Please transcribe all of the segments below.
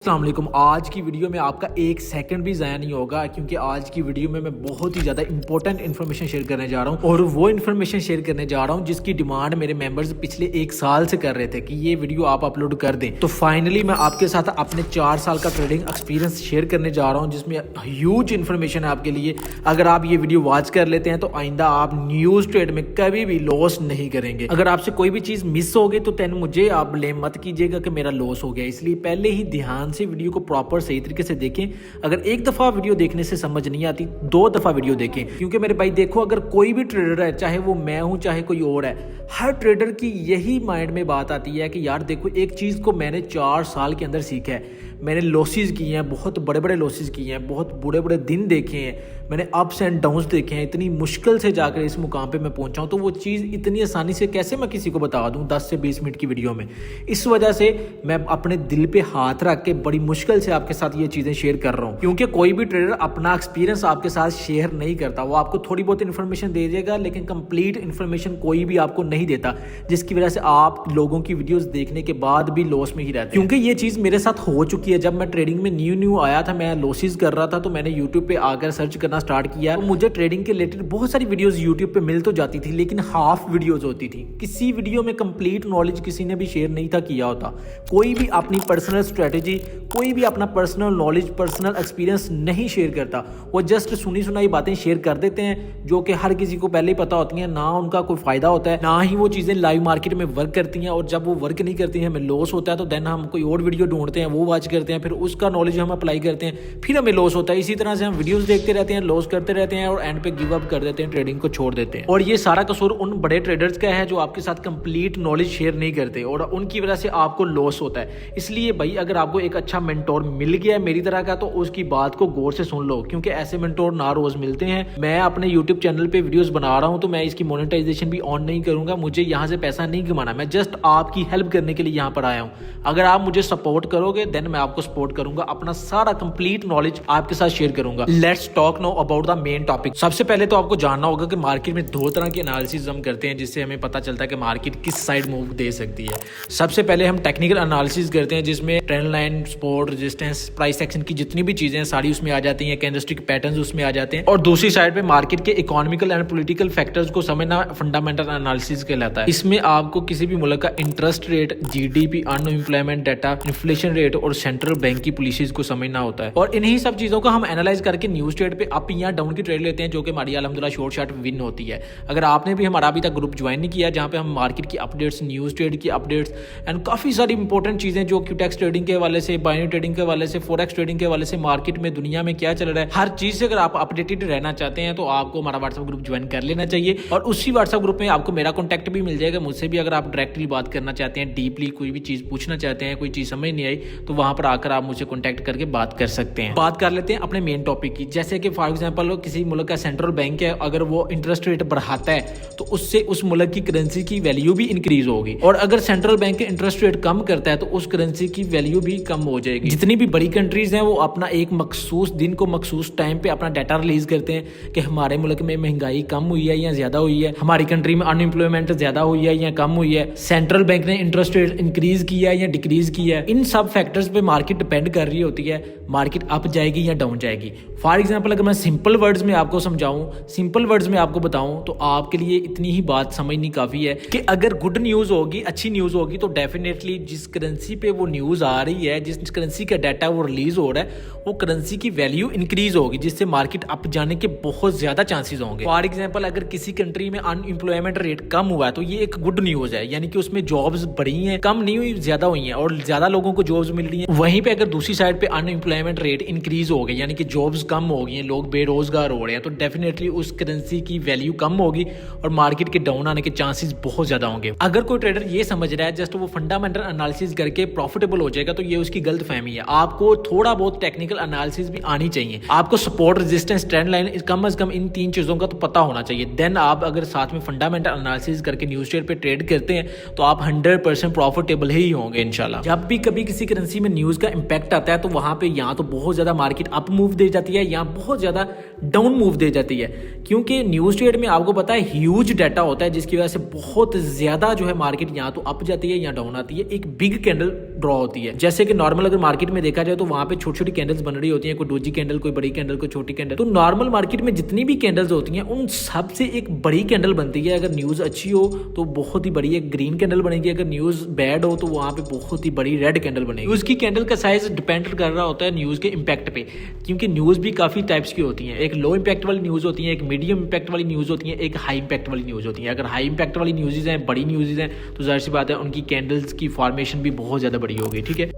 अस्सलाम वालेकुम। आज की वीडियो में आपका एक सेकंड भी ज़ाया नहीं होगा, क्योंकि आज की वीडियो में मैं बहुत ही ज़्यादा इंपॉर्टेंट इन्फॉर्मेशन शेयर करने जा रहा हूँ। और वो इन्फॉर्मेशन शेयर करने जा रहा हूँ जिसकी डिमांड मेरे मेंबर्स पिछले 1 साल से कर रहे थे कि ये वीडियो आप अपलोड कर दें। तो फाइनली मैं आपके साथ अपने 4 साल का ट्रेडिंग एक्सपीरियंस शेयर करने जा रहा हूँ, जिसमें ह्यूज इन्फॉर्मेशन है आपके लिए। अगर आप ये वीडियो वॉच कर लेते हैं तो आइंदा आप न्यूज़ ट्रेड में कभी भी लॉस नहीं करेंगे। अगर आपसे कोई भी चीज़ मिस हो गई तो दैन मुझे आप ब्लेम मत कीजिएगा कि मेरा लॉस हो गया। इसलिए पहले ही ध्यान से वीडियो को प्रॉपर सही तरीके से देखें। अगर एक दफा वीडियो देखने से समझ नहीं आती, 2 दफा वीडियो देखें। क्योंकि मेरे भाई देखो, अगर कोई भी ट्रेडर है, चाहे वो मैं हूं चाहे कोई और है, हर ट्रेडर की यही माइंड में बात आती है कि यार देखो, एक चीज को मैंने 4 साल के अंदर सीखा है। मैंने लॉसेस किए हैं, बहुत बड़े बड़े लॉसेस किए हैं, बहुत बुरे बुरे दिन देखे हैं, मैंने अप्स एंड डाउन्स देखे हैं। इतनी मुश्किल से जाकर इस मुकाम पे मैं पहुंचा हूं, तो वो चीज़ इतनी आसानी से कैसे मैं किसी को बता दूं 10 से 20 मिनट की वीडियो में। इस वजह से मैं अपने दिल पे हाथ रख के बड़ी मुश्किल से आपके साथ ये चीज़ें शेयर कर रहा हूँ। क्योंकि कोई भी ट्रेडर अपना एक्सपीरियंस आपके साथ शेयर नहीं करता। वो आपको थोड़ी बहुत इन्फॉर्मेशन दे देगा, लेकिन कंप्लीट इन्फॉर्मेशन कोई भी आपको नहीं देता, जिसकी वजह से आप लोगों की वीडियोस देखने के बाद भी लॉस में ही रहते हैं। क्योंकि ये चीज़ मेरे साथ हो चुकी है। जब मैं ट्रेडिंग में न्यू आया था, मैं लॉसेस कर रहा था, तो मैंने यूट्यूब पे आकर सर्च करना स्टार्ट किया। तो मुझे ट्रेडिंग के रिलेटेड बहुत सारी वीडियोस यूट्यूब पे मिल तो जाती थी, लेकिन हाफ वीडियोस होती थी। किसी वीडियो में कंप्लीट नॉलेज किसी ने भी शेयर नहीं था किया होता। कोई भी अपनी पर्सनल स्ट्रेटेजी, कोई भी अपना पर्सनल नॉलेज, पर्सनल एक्सपीरियंस नहीं शेयर करता। वो जस्ट सुनी सुनाई बातें शेयर कर देते हैं, जो कि हर किसी को पहले ही पता होती हैं। ना उनका कोई फायदा होता है, ना ही वो चीज़ें लाइव मार्केट में वर्क करती हैं। और जब वो वर्क नहीं करती हैं, हमें लॉस होता है, तो देन हम कोई और वीडियो ढूंढते हैं, वो वॉच करते हैं, फिर उसका नॉलेज हम अप्लाई करते हैं, फिर हमें लॉस होता है। इसी तरह से हम वीडियोस देखते रहते हैं, लॉस करते रहते हैं, और एंड पे गिव अप कर देते हैं, ट्रेडिंग को छोड़ देते हैं। और ये सारा कसूर उन बड़े ट्रेडर्स का है जो आपके साथ कंप्लीट नॉलेज शेयर नहीं करते, और उनकी वजह से आपको लॉस होता है। इसलिए भाई, अगर आपको एक अच्छा मेंटोर मिल गया है मेरी तरह का, तो उसकी बात को गौर से सुन लो, क्योंकि ऐसे मेंटोर ना रोज मिलते हैं। मैं अपने यूट्यूब चैनल पे वीडियोस बना रहा हूं, तो मैं इसकी मोनेटाइजेशन भी ऑन नहीं करूंगा। मुझे यहां से पैसा नहीं कमाना, मैं जस्ट आपकी हेल्प करने के लिए यहां पर आया हूं। अगर आप मुझे सपोर्ट करोगे, देन मैं आपको सपोर्ट करूंगा, अपना सारा कंप्लीट नॉलेज आपके साथ शेयर करूंगा। Let's talk now about the main topic. सबसे पहले तो आपको जानना होगा कि मार्केट में 2 तरह के एनालिसिस हम करते हैं, जिससे हमें पता चलता है कि मार्केट किस साइड मूव दे सकती है। सबसे पहले हम टेक्निकल एनालिसिस करते हैं, जिसमें trend line, support, resistance, price action की जितनी भी चीजें हैं सारी उसमें आ जाती हैं, कैंडलस्टिक पैटर्न्स उसमें आ जाते हैं। और दूसरी साइड पे मार्केट के इकोनॉमिकल एंड पॉलिटिकल फैक्टर्स को समझना फंडामेंटल एनालिसिस कहलाता है। इसमें आपको किसी भी मुल्क का interest rate, GDP, unemployment data, inflation rate और सेंट्रल बैंक की पॉलिसीज को समझना होता है। और इन्हीं सब चीजों को हम एनालाइज करके न्यूज ट्रेड पे अप या डाउन की ट्रेड लेते हैं, जो कि हमारी अल्हम्दुलिल्लाह शॉर्ट शॉट विन होती है। अगर आपने भी हमारा अभी तक ग्रुप ज्वाइन नहीं किया, जहां पे हम मार्केट की अपडेट्स, न्यूज ट्रेड की अपडेट्स एंड काफी सारी इंपॉर्टेंट चीजें जो क्यूटेक्स ट्रेडिंग के हवाले से, बाइनरी ट्रेडिंग के हवाले से, फॉरेक्स ट्रेडिंग के हवाले से, मार्केट में दुनिया में क्या चल रहा है, हर चीज से अगर आप अपडेटेड रहना चाहते हैं, तो आपको हमारा व्हाट्सएप ग्रुप ज्वाइन कर लेना चाहिए। और उसी व्हाट्सएप ग्रुप में आपको मेरा कॉन्टैक्ट भी मिल जाएगा। मुझसे भी अगर आप डायरेक्टली बात करना चाहते हैं, डीपली कोई भी चीज पूछना चाहते हैं, कोई चीज समझ नहीं आई, तो वहां पर आकर आप मुझसे कॉन्टैक्ट करके बात कर सकते हैं। बात कर लेते हैं अपने मेन टॉपिक की। जैसे कि फॉर एग्जाम्पल, किसी मुल्क का सेंट्रल बैंक है, अगर वो इंटरेस्ट रेट बढ़ाता है, तो उससे उस मुल्क की करेंसी की वैल्यू भी इंक्रीज होगी। और अगर सेंट्रल बैंक इंटरेस्ट रेट कम करता है, तो उस करेंसी की वैल्यू भी कम हो जाएगी। जितनी भी बड़ी कंट्रीज हैं, वो अपना एक मखसूस दिन को, मखसूस टाइम पे अपना डाटा रिलीज करते हैं कि हमारे मुल्क में महंगाई कम हुई है या ज्यादा हुई है, हमारी कंट्री में अनएम्प्लॉयमेंट ज्यादा हुई है या कम हुई है, सेंट्रल बैंक ने इंटरेस्ट रेट इंक्रीज किया है या डिक्रीज किया है। इन सब फैक्टर्स पे मार्केट डिपेंड कर रही होती है, मार्केट अप जाएगी या डाउन जाएगी। फॉर एग्जाम्पल, अगर मैं सिंपल वर्ड्स में आपको समझाऊं, सिंपल वर्ड्स में आपको बताऊं, तो आपके लिए इतनी ही बात समझनी काफी है कि अगर गुड न्यूज होगी, अच्छी न्यूज होगी, तो डेफिनेटली जिस करेंसी पे वो न्यूज आ रही है, जिस करेंसी का डाटा वो रिलीज हो रहा है, वो करेंसी की वैल्यू इंक्रीज होगी, जिससे मार्केट अप जाने के बहुत ज्यादा चांसेस होंगे। फॉर एग्जाम्पल, अगर किसी कंट्री में अनएम्प्लॉयमेंट रेट कम हुआ है, तो ये एक गुड न्यूज है, यानी कि उसमें जॉब्स बढ़ी हैं, कम नहीं हुई, ज्यादा हुई हैं, और ज्यादा लोगों को जॉब्स मिल रही हैं। वहीं पे अगर दूसरी साइड पे अनएम्प्लॉयमेंट रेट इंक्रीज हो गई, यानी कि जॉब्स कम हो गई हैं, लोग बेरोजगार हो रहे हैं, तो डेफिनेटली उस करेंसी की वैल्यू कम होगी और मार्केट के डाउन आने के चांसेस बहुत ज्यादा होंगे। अगर कोई ट्रेडर ये समझ रहा है जस्ट वो फंडामेंटल एनालिसिस करके प्रॉफिटेबल हो जाएगा, तो ये उसकी गलत फहमी है। आपको थोड़ा बहुत टेक्निकल एनालिसिस भी आनी चाहिए। आपको सपोर्ट, रेजिस्टेंस, ट्रेंड लाइन कम से कम इन 3 चीजों का तो पता होना चाहिए। देन आप अगर साथ में फंडामेंटल एनालिसिस करके न्यूज ट्रेड पे ट्रेड करते हैं, तो आप 100% प्रॉफिटेबल ही होंगे इंशाल्लाह। जब भी कभी किसी करेंसी में न्यूज का इंपैक्ट आता है, तो वहां पे यहाँ तो बहुत ज्यादा मार्केट अप मूव दे जाती है, यहाँ बहुत ज्यादा डाउन मूव दे जाती है, क्योंकि न्यूज ट्रेड में आपको पता है ह्यूज डाटा होता है, जिसकी वजह से बहुत ज्यादा जो है मार्केट यहाँ तो अप जाती है या डाउन आती है। एक बिग कैंडल ड्रॉ होती है। जैसे कि नॉर्मल अगर मार्केट में देखा जाए तो वहां पे छोटी छोटी कैंडल्स बन रही होती हैं, कोई डोजी कैंडल, कोई बड़ी कैंडल, कोई छोटी कैंडल। तो नॉर्मल मार्केट में जितनी भी कैंडल्स होती हैं उन सब से एक बड़ी कैंडल बनती है। अगर न्यूज अच्छी हो तो बहुत ही बड़ी एक ग्रीन कैंडल बनेगी, अगर न्यूज बैड हो तो वहां पे बहुत ही बड़ी रेड कैंडल बनेगी। न्यूज की कैंडल का साइज डिपेंड कर रहा होता है न्यूज के इंपैक्ट पे, क्योंकि न्यूज भी काफी टाइप्स की होती है। एक लो इंपैक्ट वाली न्यूज होती है, एक मीडियम इंपैक्ट वाली न्यूज होती है, एक हाई इंपैक्ट वाली न्यूज होती है। अगर हाई इंपैक्ट वाली न्यूज़ हैं, बड़ी न्यूज़ हैं, तो जाहिर सी बात है उनकी कैंडल्स की फॉर्मेशन भी बहुत ज्यादा बड़ी होगी। ठीक है,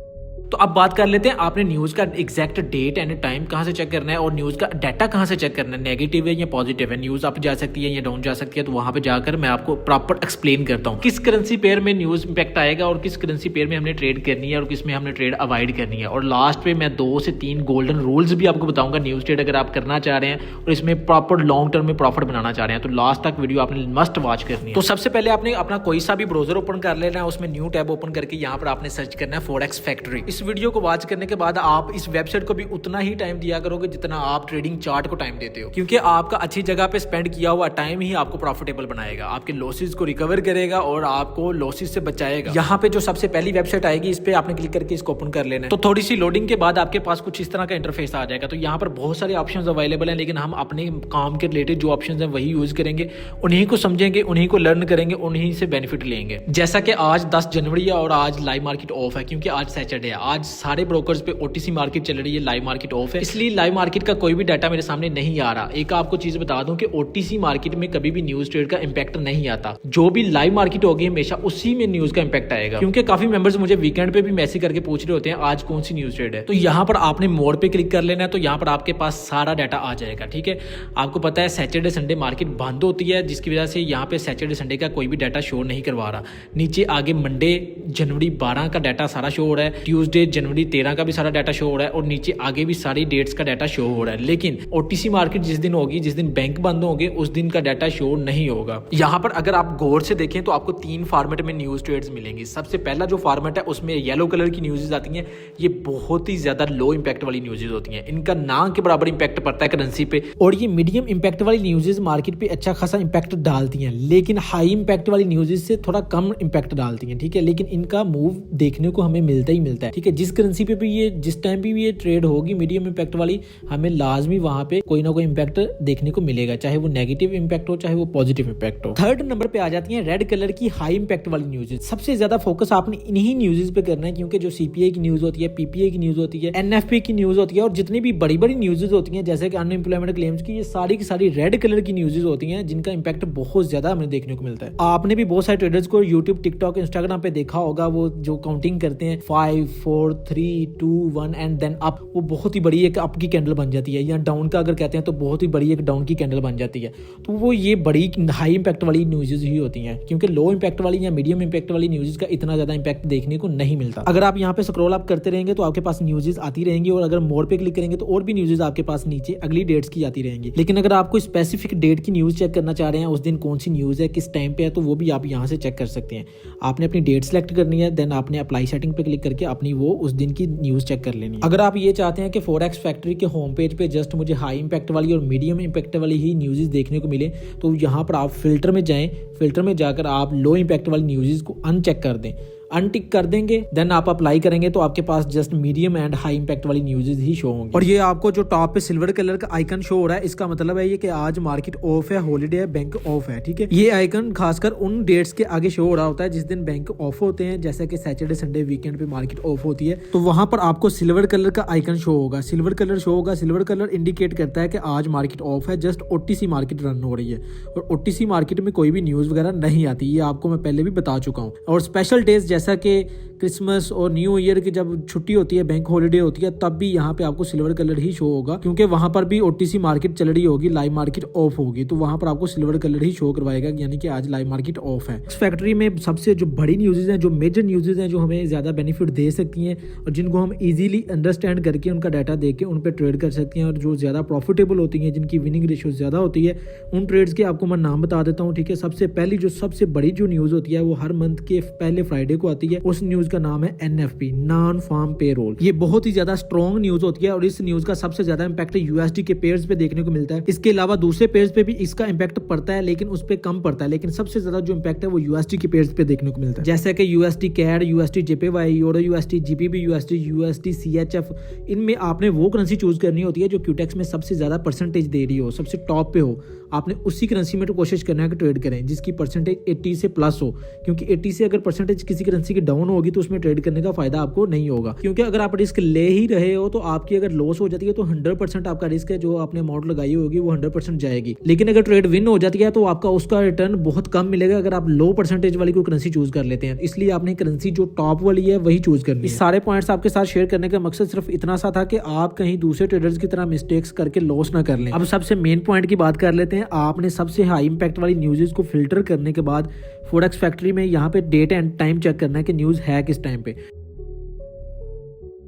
तो अब बात कर लेते हैं आपने न्यूज़ का एग्जैक्ट डेट एंड टाइम कहाँ से चेक करना है और न्यूज़ का डाटा कहाँ से चेक करना है, नेगेटिव है या पॉजिटिव है, न्यूज़ अप जा सकती है या डाउन जा सकती है। तो वहाँ पे जाकर मैं आपको प्रॉपर एक्सप्लेन करता हूँ किस करेंसी पेयर में न्यूज़ इंपैक्ट आएगा और किस करेंसी पेयर में हमने ट्रेड करनी है और किस में हमने ट्रेड अवॉइड करनी है। और लास्ट पे मैं 2 से 3 गोल्डन रूल्स भी आपको बताऊंगा न्यूज़ ट्रेड अगर आप करना चाह रहे हैं और इसमें प्रॉपर लॉन्ग टर्म में प्रॉफिट बनाना चाह रहे हैं तो लास्ट तक वीडियो आपने मस्ट वॉच करनी है। तो सबसे पहले आपने अपना कोई सा भी ब्राउजर ओपन कर लेना है, उसमें न्यू टैब ओपन करके यहाँ पर आपने सर्च करना है फॉरेक्स फैक्ट्री। इस वीडियो को वॉच के बाद आप इस वेबसाइट को भी उतना ही टाइम दिया करोगे जितना आप ट्रेडिंग चार्ट को टाइम देते हो, क्योंकि आपका अच्छी जगह पे स्पेंड किया हुआ टाइम ही आपको प्रॉफिटेबल बनाएगा, आपके लॉसेस को रिकवर करेगा और आपको लॉसेस से बचाएगा। यहाँ पे जो सबसे पहली वेबसाइट आएगी इस पे आपने क्लिक करके इसको ओपन कर लेना है। तो थोड़ी सी लोडिंग के बाद आपके पास कुछ इस तरह का इंटरफेस आ जाएगा। तो यहाँ पर बहुत सारे ऑप्शंस अवेलेबल हैं, लेकिन हम अपने काम के रिलेटेड जो ऑप्शंस हैं वही यूज करेंगे, उन्हीं को समझेंगे, उन्हीं को लर्न करेंगे, उन्हीं से बेनिफिट लेंगे। जैसा कि आज 10 जनवरी है और आज लाइव मार्केट ऑफ है, क्योंकि आज सैटरडे है। आज सारे ब्रोकर्स पे ओटीसी मार्केट चल रही है, लाइव मार्केट ऑफ है, इसलिए लाइव मार्केट का कोई भी डाटा मेरे सामने नहीं आ रहा। एक आपको चीज बता दूं कि ओटीसी मार्केट में कभी भी न्यूज ट्रेड का इंपैक्ट नहीं आता, जो भी लाइव मार्केट होगी हमेशा उसी में न्यूज का इंपैक्ट आएगा। क्योंकि काफी मेंबर्स मुझे वीकेंड पे भी मैसेज करके पूछ रहे होते हैं आज कौन सी न्यूज ट्रेड है। तो यहाँ पर आपने मोर पे क्लिक कर लेना है, तो यहाँ पर आपके पास सारा डाटा आ जाएगा। ठीक है, आपको पता है सैटरडे संडे मार्केट बंद होती है, जिसकी वजह से यहाँ पे सैटरडे संडे का कोई भी डाटा शो नहीं करवा रहा। नीचे आगे मंडे जनवरी 12 का डाटा सारा शो हो रहा है, ट्यूसडे जनवरी 13 का भी सारा डाटा शो हो रहा है और नीचे आगे भी सारी डेट्स का डाटा शो हो रहा है। लेकिन ओटीसी मार्केट जिस दिन होगी, जिस दिन बैंक बंद होंगे, उस दिन का डाटा शो नहीं होगा। यहाँ पर अगर आप गौर से देखें तो आपको 3 फॉर्मेट में न्यूज ट्रेड्स मिलेंगी। सबसे पहला जो फॉर्मेट है उसमें येलो कलर की न्यूज़ आती हैं, ये बहुत ही ज्यादा लो इंपैक्ट वाली न्यूज़ होती हैं, इनका ना के बराबर इंपैक्ट पड़ता है करेंसी पे। और ये मीडियम इंपैक्ट वाली न्यूज़ मार्केट पे अच्छा खासा इंपैक्ट डालती हैं, लेकिन हाई इंपैक्ट वाली न्यूज़ से थोड़ा कम इंपैक्ट डालती हैं। ठीक है, लेकिन इनका मूव देखने को हमें मिलता ही मिलता है। ठीक है, जिस करेंसी पे भी ये जिस टाइम भी ये ट्रेड होगी मीडियम इंपैक्ट वाली, हमें लाजमी वहां पे कोई ना कोई इंपैक्ट देखने को मिलेगा, चाहे वो नेगेटिव इंपैक्ट हो चाहे वो पॉजिटिव इंपैक्ट हो। थर्ड नंबर पे आ जाती है रेड कलर की हाई इंपैक्ट वाली न्यूज़। सबसे ज्यादा फोकस आपने इन्हीं न्यूज़ पे करना है, क्योंकि जो सीपीआई की न्यूज़ होती है, पीपीआई की न्यूज़ होती है, एनएफपी की न्यूज़ होती है और जितनी भी बड़ी बड़ी न्यूज़ होती हैं जैसे कि अनएम्प्लॉयमेंट क्लेम्स की, ये सारी की सारी रेड कलर की न्यूज़ होती हैं, जिनका इंपैक्ट बहुत ज्यादा हमें देखने को मिलता है। आपने भी बहुत सारे ट्रेडर्स को यूट्यूब, टिकटॉक, इंस्टाग्राम पे देखा होगा, वो जो काउंटिंग करते हैं 5 4 3 2 1 एंड देन अप, वो बहुत ही बड़ी एक अप की कैंडल बन जाती है, या डाउन का अगर कहते हैं तो बहुत ही बड़ी एक डाउन की कैंडल बन जाती है। तो वो ये बड़ी हाई इंपैक्ट वाली न्यूज़ ही होती हैं, क्योंकि लो इंपैक्ट वाली या मीडियम इंपैक्ट वाली न्यूज़ का इतना ज्यादा इंपैक्ट देखने को नहीं मिलता। अगर आप यहाँ पे स्क्रॉल अप करते रहेंगे तो आपके पास न्यूज़ आती रहेंगी, और अगर मोर पे क्लिक करेंगे तो और भी न्यूज़ आपके पास नीचे अगली डेट्स की आती रहेंगी। लेकिन अगर आप कोई स्पेसिफिक डेट की न्यूज़ चेक करना चाह रहे हैं, उस दिन कौन सी न्यूज़ है, किस टाइम पे है, तो वो भी आप यहाँ से चेक कर सकते हैं। आपने अपनी डेट सेलेक्ट करनी है, देन आपने अप्लाई सेटिंग पे क्लिक करके अपनी वो उस दिन की न्यूज़ चेक कर लेनी है। अगर आप ये चाहते हैं कि फॉरेक्स फैक्ट्री के होम पेज पे जस्ट मुझे हाई इंपैक्ट वाली और मीडियम इंपैक्ट वाली ही न्यूज़ देखने को मिले, तो यहाँ पर आप फिल्टर में जाएं, फिल्टर में जाकर आप लो इंपैक्ट वाली न्यूज़ को अनचेक कर दें, अनटिक कर देंगे, देन आप अप्लाई करेंगे तो आपके पास just medium and high impact वाली न्यूज़ ही शो होंगी। और ये आपको जो टॉप पे सिल्वर कलर का आइकन शो हो रहा है, इसका मतलब है ये कि आज मार्केट ऑफ है, हॉलीडे है, बैंक ऑफ है। ठीक है, ये आइकन खासकर उन डेट्स के आगे शो हो रहा होता है जिस दिन बैंक ऑफ होते हैं, जैसे कि सैटरडे संडे वीकेंड पे मार्केट ऑफ होती है, तो वहां पर आपको सिल्वर कलर का आइकन शो होगा, सिल्वर कलर शो होगा। सिल्वर कलर इंडिकेट करता है कि आज मार्केट ऑफ है, जस्ट ओटीसी मार्केट रन हो रही है, और ओटीसी मार्केट में कोई भी न्यूज़ वगैरह नहीं आती, ये आपको मैं पहले भी बता चुका हूँ। और स्पेशल डेज जैसा कि क्रिसमस और न्यू ईयर की जब छुट्टी होती है, बैंक हॉलीडे होती है, तब भी यहाँ पे आपको सिल्वर कलर ही शो होगा, क्योंकि वहां पर भी ओटीसी मार्केट चल रही होगी, लाइव मार्केट ऑफ होगी, तो वहां पर आपको सिल्वर कलर ही शो करवाएगा, यानी कि आज लाइव मार्केट ऑफ है। इस फैक्ट्री में सबसे जो बड़ी न्यूज़ हैं, जो मेजर न्यूज़ हैं, जो हमें ज्यादा बेनिफिट दे सकती हैं और जिनको हम इजीली अंडरस्टैंड करके उनका डाटा देख के उन पर ट्रेड कर सकते हैं, और जो ज्यादा प्रॉफिटेबल होती हैं, जिनकी विनिंग रेशियो ज्यादा होती है, उन ट्रेड्स के आपको मैं नाम बता देता हूँ। ठीक है, सबसे पहली जो सबसे बड़ी जो न्यूज़ होती है वो हर मंथ के पहले फ्राइडे को आती है, उस न्यूज का नाम है NFP, नॉन फार्म पेरोल। ये बहुत ही ज्यादा स्ट्रॉन्ग न्यूज होती है और इस न्यूज का सबसे ज्यादा इंपैक्ट USD के पेयर्स पे देखने को मिलता है। इसके अलावा दूसरे पेयर्स पे भी इसका इंपैक्ट पड़ता है, लेकिन उस पे कम पड़ता है, लेकिन सबसे ज्यादा जो इंपैक्ट है वो USD के पेयर्स पे देखने को मिलता है, जैसे कि USD CAD, USD JPY, euro USD, GBP USD, USD CHF। इनमें आपने वो करेंसी चूज करनी होती है जो क्यूटेक्स में सबसे ज्यादा परसेंटेज दे रही हो, सबसे टॉप पे हो। आपने उसी करेंसी में तो कोशिश करना है कि ट्रेड करें जिसकी परसेंटेज 80 से प्लस हो, क्योंकि 80 से अगर परसेंटेज किसी करेंसी की डाउन होगी तो उसमें ट्रेड करने का फायदा आपको नहीं होगा, क्योंकि अगर आप रिस्क ले ही रहे हो तो आपकी अगर लॉस हो जाती है तो 100% आपका रिस्क है, जो आपने अमाउंट लगाई होगी वो 100% जाएगी। लेकिन अगर ट्रेड विन हो जाती है तो आपका उसका रिटर्न बहुत कम मिलेगा अगर आप लो परसेंटेज वाली कोई करेंसी चूज कर लेते हैं। इसलिए आपने करेंसी जो टॉप वाली है वही चूज करनी है। इस सारे पॉइंट्स आपके साथ शेयर करने का मकसद सिर्फ इतना सा था कि आप कहीं दूसरे ट्रेडर्स की तरह मिस्टेक्स करके लॉस ना कर लें। अब सबसे मेन पॉइंट की बात कर लेते हैं। आपने सबसे हाई इंपैक्ट वाली न्यूज़ को फिल्टर करने के बाद फोरेक्स फैक्ट्री में यहाँ पे डेट एंड टाइम चेक करना है कि न्यूज़ है किस टाइम पे।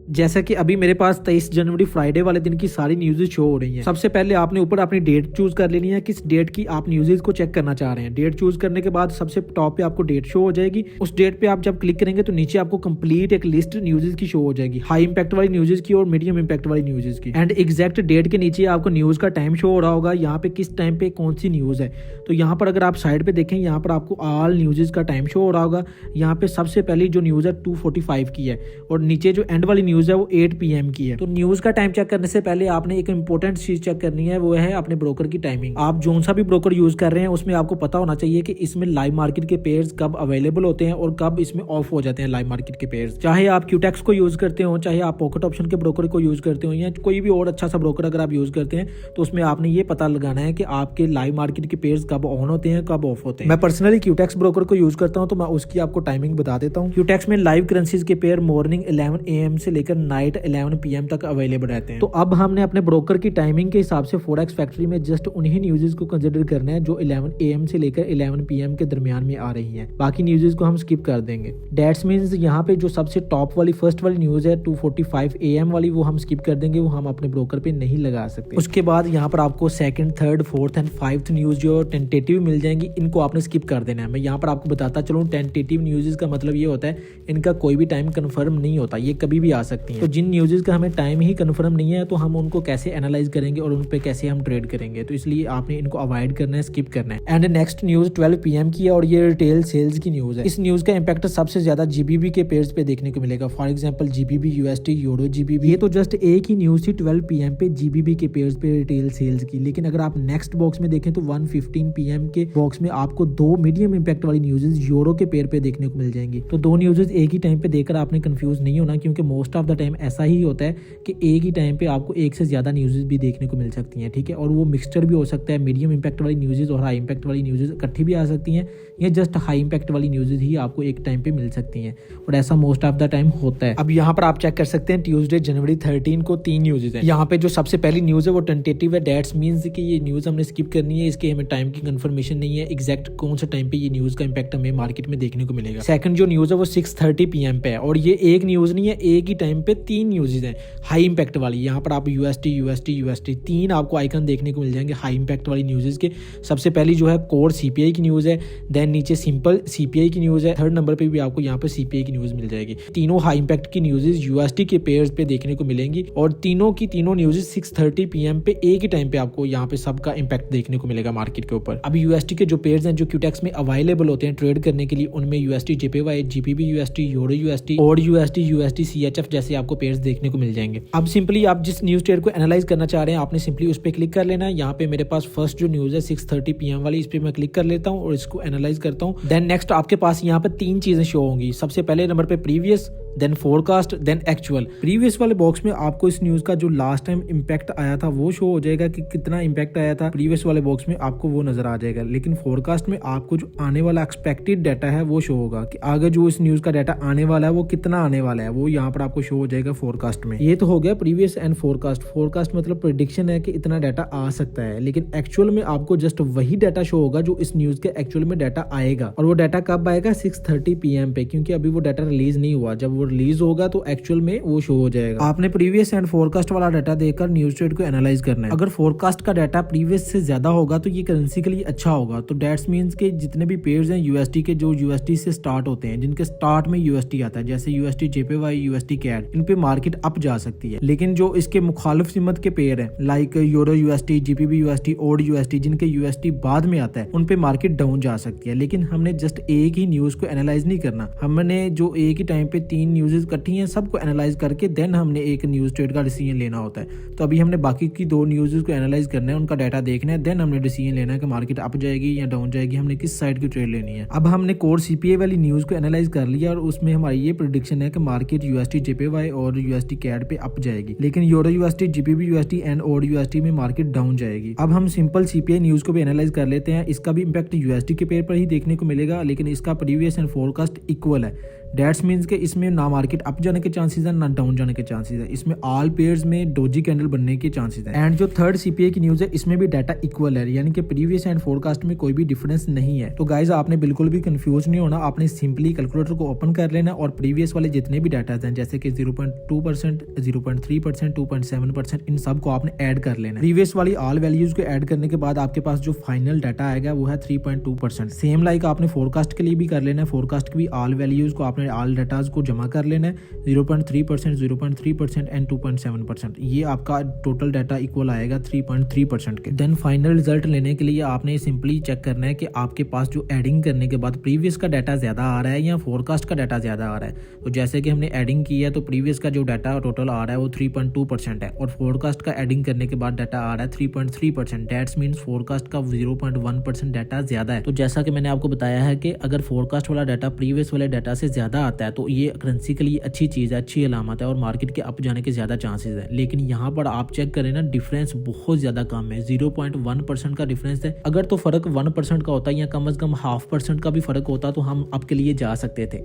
जैसा कि अभी मेरे पास 23 जनवरी फ्राइडे वाले दिन की सारी न्यूज़ शो हो रही हैं। सबसे पहले आपने ऊपर अपनी डेट चूज कर लेनी है, किस डेट की आप न्यूज़ को चेक करना चाह रहे हैं। डेट चूज करने के बाद सबसे टॉप पे आपको डेट शो हो जाएगी। उस डेट पे आप जब क्लिक करेंगे तो नीचे आपको कंप्लीट एक लिस्ट न्यूज़ की शो हो जाएगी, हाई इंपैक्ट वाली न्यूज़ की और मीडियम इंपैक्ट वाली न्यूज़ की। एंड एग्जैक्ट डेट के नीचे आपको न्यूज़ का टाइम शो हो रहा होगा, यहाँ पे किस टाइम पे कौन सी न्यूज़ है। तो यहाँ पर अगर आप साइड पे देखें, यहाँ पर आपको ऑल न्यूज़ का टाइम शो हो रहा होगा। यहाँ पे सबसे पहली जो न्यूज़ है 2:45 की है और नीचे जो एंड वाली न्यूज़ है वो 8 PM की है। तो न्यूज़ का टाइम चेक करने से पहले आपने एक इंपॉर्टेंट चीज चेक करनी है, वो है अपने ब्रोकर की टाइमिंग। आप जो सा भी ब्रोकर यूज कर रहे हैं उसमें आपको पता होना चाहिए कि इसमें लाइव मार्केट के पेयर्स कब अवेलेबल होते हैं और कब इसमें ऑफ हो जाते हैं लाइव मार्केट के पेयर्स। चाहे आप क्यूटेक्स को यूज करते हो, चाहे आप पॉकेट ऑप्शन के ब्रोकर को यूज करते हो, या कोई भी और अच्छा सा ब्रोकर अगर आप यूज करते हैं, तो उसमें आपने ये पता लगाना है कि आपके लाइव मार्केट के पेयर्स कब ऑन होते हैं, कब ऑफ होते हैं। मैं पर्सनली क्यूटेक्स ब्रोकर को यूज करता हूं, तो मैं उसकी आपको टाइमिंग बता देता हूं। क्यूटेक्स में लाइव करेंसीज के पेयर मॉर्निंग 11 AM से लेकर नाइट 11 PM तक अवेलेबल रहते हैं। तो अब हमने अपने ब्रोकर की टाइमिंग के हिसाब से फोरेक्स फैक्ट्री में जस्ट उन्हीं न्यूज़ को कंसीडर करना है जो 11 AM से लेकर 11 PM के दरमियान में आ रही हैं। बाकी न्यूज़ को हम स्किप कर देंगे। दैट्स मींस यहाँ पे जो सबसे टॉप वाली फर्स्ट वाली न्यूज़ है 2:45 AM वाली, वो हम स्किप कर देंगे, वो हम अपने ब्रोकर पे नहीं लगा सकते। उसके बाद यहाँ पर आपको second, third, fourth and 5th news जो टेंटेटिव मिल जाएंगी, इनको आपने स्किप कर देना है। मैं यहाँ पर आपको बताता चलूँ, टेंटेटिव न्यूज़ का मतलब ये होता है इनका कोई भी टाइम कन्फर्म नहीं होता, ये कभी भी आ सकती है। तो जिन न्यूज़ का हमें टाइम ही कन्फर्म नहीं है तो हम उनको कैसे एनालाइज करेंगे और उन पे कैसे हम ट्रेड करेंगे, तो इसलिए आपने इनको अवॉइड करना है, स्किप करना है। एंड नेक्स्ट न्यूज़ 12 PM की है और ये रिटेल सेल्स की न्यूज़ है। इस न्यूज़ का इंपैक्ट सबसे ज्यादा GBP के पेयर्स पे देखने को मिलेगा। For example GBP USD, euro GBP। ये तो जस्ट एक ही न्यूज़ थी 12 PM पे GBP के पेयर्स पे रिटेल सेल्स की, लेकिन अगर आप नेक्स्ट बॉक्स में देखें तो 1:15 PM के बॉक्स में आपको 2 मीडियम इंपैक्ट वाली न्यूज़ यूरो के पेयर पे देखने को मिल जाएंगी। तो 2 न्यूज़ एक ही टाइम पे देखकर आपने कंफ्यूज नहीं होना, क्योंकि मोस्ट ऑफ द टाइम ऐसा ही होता है कि एक ही टाइम पे आपको एक से ज्यादा न्यूज़ भी देखने को मिल सकती हैं, ठीक है। और वो मिक्सचर भी हो सकता है, मीडियम इंपैक्ट वाली न्यूज़ और हाई इंपैक्ट वाली न्यूज़ इकट्ठी भी आ सकती हैं, या जस्ट हाई इंपैक्ट वाली न्यूज़ ही आपको एक टाइम पे मिल सकती हैं, और ऐसा मोस्ट ऑफ द टाइम होता है। अब यहाँ पर आप चेक कर सकते हैं ट्यूसडे जनवरी 13 को 3 न्यूज़ है। यहाँ पे जो सबसे पहली न्यूज़ है वो टेंटेटिव है, दैट्स मींस कि ये न्यूज़ हमने स्किप करनी है, इसके हमें टाइम की कंफर्मेशन नहीं है एग्जैक्ट कौन सा टाइम पे ये न्यूज़ का इंपैक्ट हमें मार्केट में देखने को मिलेगा। सेकंड जो न्यूज़ है वो 6:30 PM पे है, और ये एक न्यूज़ नहीं है, एक ही टाइम पे 3 न्यूज़ हैं हाई इंपैक्ट वाली। यहाँ पर आप USD 3 आपको आइकन देखने को मिल जाएंगे हाई इंपैक्ट वाली न्यूज़ के। सबसे पहली जो है कोर CPI की न्यूज़ है, देन नीचे सिंपल CPI की न्यूज़ है, थर्ड नंबर पे भी आपको यहाँ पे CPI की न्यूज़ मिल जाएगी। तीनों हाई इंपैक्ट की न्यूज़ USD के पेयर्स पे देखने को मिलेंगी, और तीनों की तीनों न्यूज़ 6:30 PM पे एक ही टाइम पे आपको यहाँ पे सबका इंपैक्ट देखने को मिलेगा मार्केट के ऊपर। अब USD के जो पेयर्स हैं जो क्यूटेक्स में अवेलेबल होते हैं ट्रेड करने के लिए, उनमें USD JPY, GBP USD, euro USD और USD CHF जैसे आपको पेयर्स देखने को मिल जाएंगे। अब सिंपली आप जिस न्यूज़ ट्रेड को एनालाइज करना चाह रहे हैं आपने सिंपली उस पर क्लिक कर लेना है। यहाँ पे मेरे पास फर्स्ट जो न्यूज़ है 6:30 PM वाली, इस पर मैं क्लिक कर लेता हूँ और इसको एनालाइज करता हूँ। देन नेक्स्ट आपके पास यहाँ पे 3 चीजें शो होंगी। सबसे पहले नंबर पे previous, then forecast, then actual. Previous वाले बॉक्स में आपको इस न्यूज़ का जो लास्ट टाइम इंपैक्ट आया था वो शो हो जाएगा कि कितना इंपैक्ट आया था, प्रीवियस वाले बॉक्स में आपको वो नजर आ जाएगा। लेकिन फोरकास्ट में आपको जो आने वाला एक्सपेक्टेड डाटा है वो शो होगा कि आगे जो इस न्यूज़ का डाटा आने वाला है वो कितना आने वाला है, वो यहाँ पर आपको शो हो जाएगा फोरकास्ट में। ये तो हो गया प्रीवियस एंड फोरकास्ट। फोरकास्ट मतलब प्रेडिक्शन है कि इतना डाटा आ सकता है, लेकिन एक्चुअल में आपको जस्ट वही डाटा शो होगा जो इस न्यूज़ के एक्चुअल में डाटा आएगा। और वो डाटा कब आएगा? 6:30 PM पे, क्योंकि अभी वो डाटा रिलीज नहीं हुआ। जब वो वो रिलीज होगा तो एक्चुअल में वो शो हो जाएगा। आपने प्रीवियस एंड फोरकास्ट वाला डाटा देखकर न्यूज ट्रेड को एनालाइज करना है। अगर फोरकास्ट का डाटा प्रीवियस से ज्यादा होगा तो ये करेंसी के लिए अच्छा होगा। तो दैट्स मींस के जितने भी पेयर्स हैं यूएसडी के, जो यूएसडी से स्टार्ट होते हैं, जिनके स्टार्ट में यूएसडी आता है, जैसे यूएसडी जेपीवाई, यूएसडी कैड, इन पे मार्केट अप जा सकती है। लेकिन जो इसके मुखालिफ सिमत के पेयर हैं like euro USD, GBP USD, AUD USD, जिनके यूएसडी बाद में आता है, उन पे मार्केट डाउन जा सकती है। लेकिन हमने जस्ट एक ही न्यूज को एनालाइज नहीं करना, हमने जो एक ही टाइम पे 3 न्यूज़ इकट्ठी हैं सबको एनालाइज करके देन हमने एक न्यूज ट्रेड का डिसीजन लेना होता है। तो अभी हमने बाकी की 2 न्यूज़ को एनालाइज करना है, उनका डाटा देखना है, देन हमने डिसीजन लेना है कि मार्केट अप जाएगी या डाउन जाएगी, हमने किस साइड की ट्रेड लेनी है। अब हमने कोर सीपीए वाली न्यूज़ को एनालाइज कर लिया और उसमें हमारी ये प्रेडिक्शन है कि मार्केट यूएसडी जेपीवाई और यूएसडी कैड पे अप जाएगी, लेकिन euro USD, GBP USD and AUD USD में मार्केट डाउन जाएगी। अब हम सिंपल सीपीए न्यूज़ को भी एनालाइज कर लेते हैं। इसका भी इंपैक्ट यूएसडी के पेयर पर ही देखने को मिलेगा, लेकिन इसका प्रीवियस एंड फोरकास्ट इक्वल है। दैट्स मीन्स के इसमें ना मार्केट अप जाने के चांसेस हैं ना डाउन जाने के चांसेस है। इसमें ऑल पेयर्स में डोजी कैंडल बनने के चांसेस हैं। एंड जो थर्ड सीपीए की न्यूज़ है इसमें भी डाटा इक्वल है, यानी कि प्रीवियस एंड फोरकास्ट में कोई भी डिफरेंस नहीं है। तो गाइज आपने बिल्कुल भी कंफ्यूज नहीं होना, आपने सिंपली कैलकुलेटर को ओपन कर लेना और प्रीवियस वाले जितने भी डाटा हैं जैसे कि 0.2%, 0.3%, 2.7%, इन सब को आपने ऐड कर लेना। प्रीवियस वाली ऑल वैल्यूज को ऐड करने के बाद आपके पास जो फाइनल डाटा आएगा वो है 3.2%। सेम लाइक आपने फोरकास्ट के लिए भी कर लेना है। फोरकास्ट की भी ऑल वैल्यूज को आपने ऑल डाटाज को जमा कर लेना है। 0.3%, 0.3% एंड 2.7%, ये आपका टोटल डाटा इक्वल आएगा 3.3% के। देन फाइनल रिजल्ट लेने के लिए आपने सिंपली चेक करना है कि आपके पास जो एडिंग करने के बाद प्रीवियस का डाटा ज्यादा आ रहा है या फोरकास्ट का डाटा ज्यादा आ रहा है। तो जैसे कि हमने एडिंग की है तो प्रीवियस का जो डाटा टोटल आ रहा है वो 3.2% है और फोरकास्ट का एडिंग करने के बाद डाटा आ रहा है 3.3%। दैट्स मीन्स फोरकास्ट का 0.1% डाटा ज्यादा है। तो जैसा कि मैंने आपको बताया है कि अगर फोरकास्ट वाला डाटा प्रीवियस वाले डाटा से ज्यादा आता है तो ये करेंसी के लिए अच्छी चीज़ है, अच्छी अलामत है और मार्केट के अप जाने के ज़्यादा चांसेस है। लेकिन यहाँ पर आप चेक करें ना, डिफरेंस बहुत ज़्यादा कम है, 0.1% का डिफरेंस है। अगर तो फ़र्क 1% का होता या कम अज़ कम 0.5% का भी फ़र्क होता तो हम अप के लिए जा सकते थे।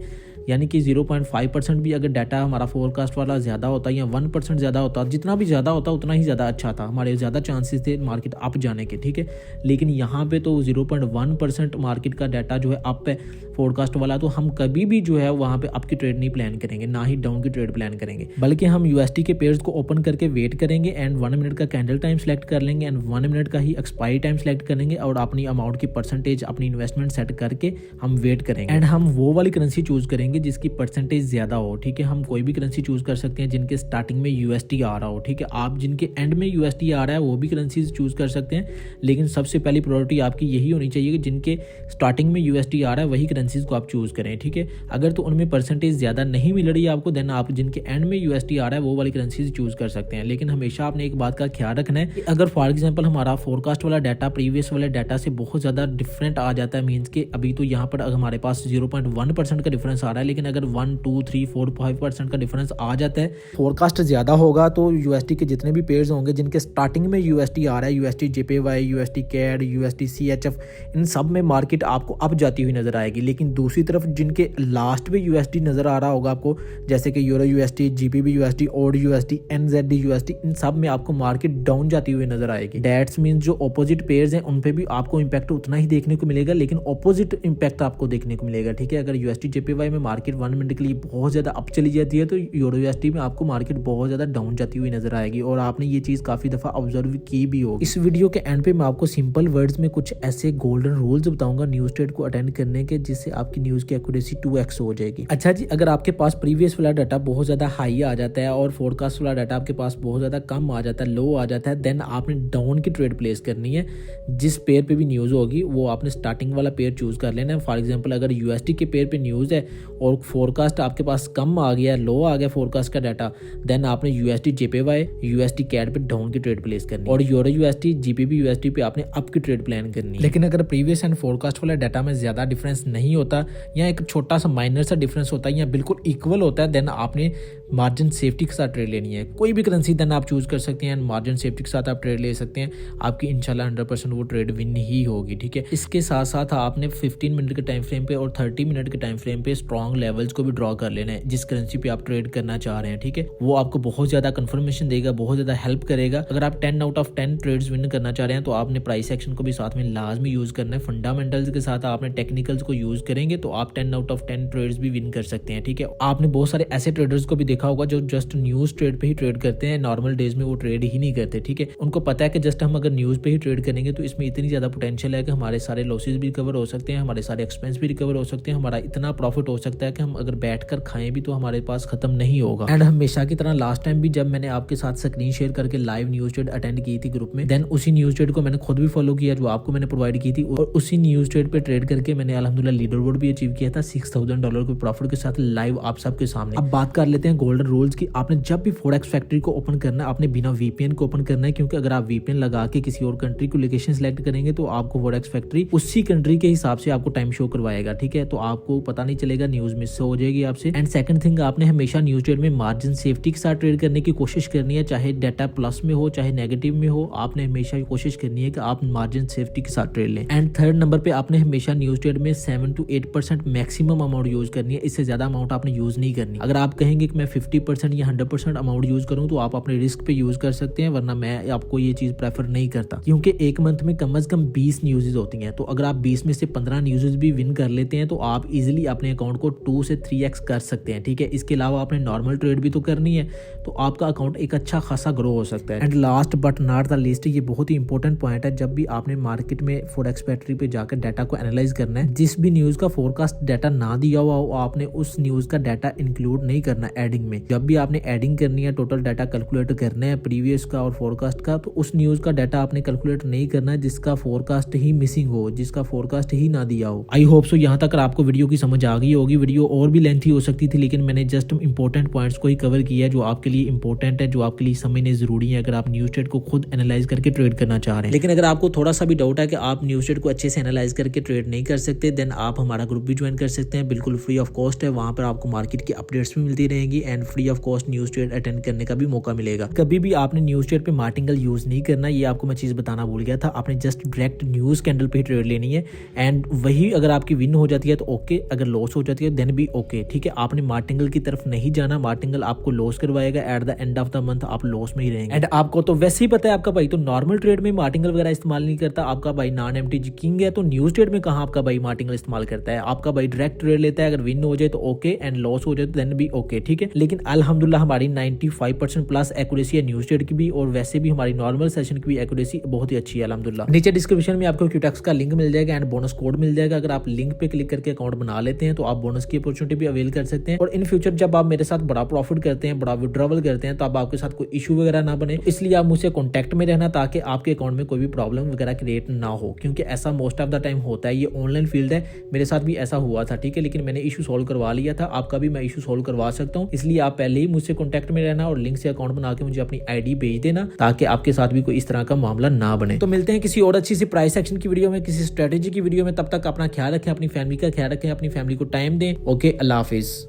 यानी कि 0.5% भी अगर डाटा हमारा फोरकास्ट वाला ज़्यादा होता या 1% ज़्यादा होता, जितना भी ज़्यादा होता उतना ही ज़्यादा अच्छा था, हमारे ज़्यादा चांसेस थे मार्केट अप जाने के, ठीक है। लेकिन यहाँ पे तो 0.1% मार्केट का डाटा जो है अप है फोरकास्ट वाला, तो हम कभी भी जो है वहाँ पे अप की ट्रेड नहीं प्लान करेंगे, ना ही डाउन की ट्रेड प्लान करेंगे, बल्कि हम यूएसडी के पेयर्स को ओपन करके वेट करेंगे एंड 1 मिनट का कैंडल टाइम सेलेक्ट कर लेंगे एंड 1 मिनट का ही एक्सपायरी टाइम सेलेक्ट करेंगे और अपनी अमाउंट की परसेंटेज, अपनी इन्वेस्टमेंट सेट करके हम वेट करेंगे एंड हम वो वाली करेंसी चूज करेंगे जिसकी परसेंटेज ज्यादा हो, ठीक है। हम कोई भी करेंसी चूज कर सकते हैं जिनके स्टार्टिंग में यूएसडी आ रहा हो, ठीक है। आप जिनके एंड में यूएसडी आ रहा है वो भी करेंसीज चूज कर सकते हैं, लेकिन सबसे पहली प्रायोरिटी आपकी यही होनी चाहिए कि जिनके स्टार्टिंग में यूएसडी आ रहा है वही करेंसीज को आप चूज करें, ठीक है। अगर तो उनमें परसेंटेज ज्यादा नहीं मिल रही है आपको, देन आप जिनके एंड में यूएसडी आ रहा है वो वाली करेंसीज चूज कर सकते हैं। लेकिन हमेशा आपने एक बात का ख्याल रखना है कि अगर फॉर एग्जांपल हमारा फोरकास्ट वाला डाटा प्रीवियस वाले डाटा से बहुत ज्यादा डिफरेंट आ जाता है, मींस के अभी तो यहाँ पर हमारे पास 0.1% का डिफरेंस आ रहा है, लेकिन अगर 1, 2, 3, 4, 5% का डिफरेंस आ जाता है, फोरकास्ट ज्यादा होगा तो यूएसडी के जितने भी पेयर्स होंगे जिनके स्टार्टिंग में यूएसडी आ रहा है, USD JPY, USD CAD, USD CHF, इन सब में मार्केट आपको अप जाती हुई नजर आएगी। लेकिन दूसरी तरफ जिनके लास्ट में यूएसडी नजर आ रहा होगा आपको, जैसे कि euro USD, GBP USD, AUD USD, NZD USD, इन सब में आपको मार्केट डाउन जाती हुई नजर आएगी। दैट्स मींस जो ऑपोजिट पेयर्स हैं उन पे भी आपको इंपैक्ट उतना ही देखने को मिलेगा, लेकिन ऑपोजिट इंपैक्ट आपको देखने को मिलेगा, ठीक है। अगर यूएसडी जेपीवाई में मार्केट 1 मिनट के लिए बहुत ज्यादा अप चली जाती है तो यूरो यूएसडी में आपको मार्केट बहुत ज्यादा डाउन जाती हुई नजर आएगी और आपने ये चीज काफी दफा ऑब्जर्व की भी होगी। इस वीडियो के एंड पे मैं आपको सिंपल वर्ड्स में कुछ ऐसे गोल्डन रूल्स बताऊंगा न्यूज ट्रेड को अटेंड करने के, जिससे आपकी न्यूज की एक्यूरेसी 2x हो जाएगी। अच्छा जी, अगर आपके पास प्रीवियस वाला डाटा बहुत ज्यादा हाई आ जाता है और फोरकास्ट वाला डाटा आपके पास बहुत ज्यादा कम आ जाता है, लो आ जाता है, देन आपने डाउन की ट्रेड प्लेस करनी है। जिस पेयर पे भी न्यूज होगी वो आपने स्टार्टिंग वाला पेयर चूज कर लेना है। फॉर एग्जांपल अगर यूएसडी के पेयर पे न्यूज है और फोरकास्ट आपके पास कम आ गया, लो आ गया फोरकास्ट का डाटा, देन आपने यूएसडी जेपीवाई, यूएसडी कैड पे डाउन की ट्रेड प्लेस करनी है और यूरो यूएसडी, जीपीबी यूएसडी पे आपने अप की ट्रेड प्लान करनी है। लेकिन अगर प्रीवियस एंड फोरकास्ट वाला डाटा में ज्यादा डिफरेंस नहीं होता या एक छोटा सा माइनर सा डिफरेंस होता है या बिल्कुल इक्वल होता है, देन आपने मार्जिन सेफ्टी के साथ ट्रेड लेनी है, कोई भी करेंसी देन आप चूज कर सकते हैं, मार्जिन सेफ्टी के साथ आप ट्रेड ले सकते हैं, आपकी इंशाल्लाह 100% वो ट्रेड विन ही होगी। ठीक है, इसके साथ साथ आपने 15 मिनट के टाइम फ्रेम पे और 30 मिनट के टाइम फ्रेम पे स्ट्रॉन्ग लेवल्स को भी ड्रॉ कर लेना है जिस करेंसी पे आप ट्रेड करना चाह रहे हैं। ठीक है, वो आपको बहुत ज्यादा कंफर्मेशन देगा, बहुत ज्यादा हेल्प करेगा। अगर आप 10 आउट ऑफ 10 ट्रेड्स विन करना चाह रहे हैं तो आपने प्राइस एक्शन को भी साथ में लाजमी यूज करना है, फंडामेंटल्स के साथ आपने टेक्निकल्स को यूज करेंगे तो आप 10 आउट ऑफ 10 ट्रेड्स भी विन कर सकते हैं। ठीक है, आपने बहुत सारे ऐसे ट्रेडर्स को भी देखा होगा जो जस्ट न्यूज ट्रेड पे ही ट्रेड करते हैं, नॉर्मल डेज में वो ट्रेड ही नहीं करते। ठीक है, उनको पता है कि जस्ट हम अगर न्यूज पे ही ट्रेड करेंगे तो इसमें इतनी ज्यादा पोटेंशियल है कि हमारे सारे लॉसेज भी रिकवर हो सकते हैं, हमारे सारे एक्सपेंस भी रिकवर हो सकते हैं, हमारा इतना प्रॉफिट हो सकता है कि हम अगर बैठकर खाएं भी तो हमारे पास खत्म नहीं होगा। एंड हमेशा की तरह लास्ट टाइम भी जब मैंने आपके साथ स्क्रीन शेयर करके लाइव न्यूज ट्रेड अटेंड की थी ग्रुप में, देन उसी न्यूज ट्रेड को मैंने खुद भी फॉलो किया जो आपको मैंने प्रोवाइड की थी, और उसी न्यूज ट्रेड पे ट्रेड करके मैंने अल्हम्दुलिल्लाह लीडर बोर्ड भी अचीव किया था $6000 के प्रॉफिट के साथ लाइव आप सबके सामने। अब बात कर लेते हैं गोल्डन रूल्स की। आपने जब भी फोरेक्स फैक्ट्री को ओपन करना है आपने बिना वीपीएन को ओपन करना है, क्योंकि अगर आप वीपीएन लगा के किसी और कंट्री को लोकेशन सिलेक्ट करेंगे तो आपको फोरेक्स फैक्ट्री उसी कंट्री के हिसाब से आपको टाइम शो करवाएगा। ठीक है, तो आपको पता नहीं चलेगा, न्यूज मिस हो जाएगी आपसे। एंड सेकंड थिंग, आपने हमेशा न्यूज ट्रेड में मार्जिन सेफ्टी के साथ ट्रेड करने की कोशिश करनी है, चाहे डाटा प्लस में हो चाहे नेगेटिव में हो, आपने हमेशा कोशिश करनी है कि आप मार्जिन सेफ्टी के साथ ट्रेड लें। एंड थर्ड नंबर पे आपने हमेशा न्यूज ट्रेड में 7 to 8% मैक्सिमम अमाउंट यूज करनी है, इससे ज्यादा अमाउंट आपने यूज नहीं करनी। अगर आप कहेंगे कि मैं 50% या 100% अमाउंट यूज करूं तो आप अपने रिस्क पे यूज कर सकते हैं, वरना मैं आपको ये चीज प्रेफर नहीं करता, क्योंकि एक मंथ में कम से कम 20 न्यूज़ होती हैं। तो अगर आप 20 में से 15 न्यूज़ भी विन कर लेते हैं तो आप इजीली अपने अकाउंट को 2 से 3x कर सकते हैं। ठीक है, इसके अलावा आपने नॉर्मल ट्रेड भी तो करनी है, तो आपका अकाउंट एक अच्छा खासा ग्रो हो सकता है। And last but not the least, ये बहुत ही इंपॉर्टेंट पॉइंट है, जब भी आपने मार्केट में फोरेक्स फैक्ट्री पे जाकर डाटा को एनालाइज करना है, जिस भी न्यूज का फोरकास्ट डाटा ना दिया हुआ हो आपने उस न्यूज का डाटा इंक्लूड नहीं करना एडिंग में। जब भी आपने एडिंग करनी है, टोटल डाटा कैलकुलेट करना है प्रीवियस का और फोरकास्ट का, तो उस न्यूज का डाटा आपने कैलकुलेट नहीं करना है जिसका फोरकास्ट ही मिसिंग हो, जिसका फोरकास्ट ही ना दिया हो। आई होप सो यहाँ तक आपको वीडियो की समझ आ गई होगी। वीडियो और भी लेंथी हो सकती थी, लेकिन मैंने जस्ट इंपॉर्टेंट पॉइंट्स को ही कवर किया है जो आपके लिए इंपॉर्टेंट है, जो आपके लिए समझने जरूरी है अगर आप न्यूज ट्रेड को खुद एनालाइज करके ट्रेड करना चाह रहे हैं। लेकिन अगर आपको थोड़ा सा भी डाउट है कि आप न्यूज ट्रेड को अच्छे से एनालाइज करके ट्रेड नहीं कर सकते, देन आप हमारा ग्रुप भी ज्वाइन कर सकते हैं, बिल्कुल फ्री ऑफ कॉस्ट है। वहां पर आपको मार्केट की अपडेट्स भी मिलती रहेंगी and free of cost news trade attend करने का भी मौका मिलेगा। कभी भी आपने न्यूज ट्रेड पे मार्टिंगल यूज नहीं करना, ये आपको मैं चीज बताना भूल गया था। आपने जस्ट डायरेक्ट न्यूज कैंडल पे ट्रेड लेनी है एंड वही अगर आपकी विन हो जाती है तो ओके, अगर लॉस हो जाती है देन भी ओके। ठीक है, आपने मार्टिंगल की तरफ नहीं जाना, मार्टिंगल आपको लॉस करवाएगा, at the end of the month आप लॉस में ही रहेंगे। एंड आपको तो वैसे ही पता है आपका भाई तो नॉर्मल ट्रेड में मार्टिंगल वगैरह इस्तेमाल नहीं करता, आपका भाई नॉन एमटीजी किंग है, तो न्यूज ट्रेड में कहां आपका भाई मार्टिंगल इस्तेमाल करता है। आपका भाई डायरेक्ट ट्रेड लेता है, अगर विन हो जाए तो ओके एंड लॉस हो जाए तो देन भी ओके। ठीक है, लेकिन अल्हम्दुलिल्लाह हमारी 95% प्लस एक्यूरेसी है न्यूज ट्रेड की भी, और वैसे भी हमारी नॉर्मल सेशन की भी एक्यूरेसी बहुत ही अच्छी है अल्हम्दुलिल्लाह। नीचे डिस्क्रिप्शन में आपको क्यूटेक्स का लिंक मिल जाएगा एंड बोनस कोड मिल जाएगा। अगर आप लिंक पे क्लिक करके अकाउंट बना लेते हैं तो आप बोनस की अपॉर्चुनिटी भी अवेल कर सकते हैं, और इन फ्यूचर जब आप मेरे साथ बड़ा प्रॉफिट करते हैं, बड़ा विड्रॉवल करते हैं, तो अब आपके साथ कोई इशू वगैरह ना बने, इसलिए आप मुझसे कॉन्टैक्ट में रहना ताकि आपके अकाउंट में कोई भी प्रॉब्लम वगैरह क्रिएट ना हो, क्योंकि ऐसा मोस्ट ऑफ द टाइम होता है। ये ऑनलाइन फील्ड है, मेरे साथ भी ऐसा हुआ था। ठीक है, लेकिन मैंने इशू सॉल्व करवा लिया था, आपका भी मैं इशू सॉल्व करवा सकता हूँ, इसलिए आप पहले ही मुझसे कॉन्टैक्ट में रहना और लिंक से अकाउंट बना के मुझे अपनी आईडी भेज देना ताकि आपके साथ भी कोई इस तरह का मामला ना बने। तो मिलते हैं किसी और अच्छी सी प्राइस एक्शन की वीडियो में, किसी स्ट्रेटेजी की वीडियो में। तब तक अपना ख्याल रखें, अपनी फैमिली का ख्याल रखें, अपनी फैमिली को टाइम दें। ओके, अल्लाह हाफिज।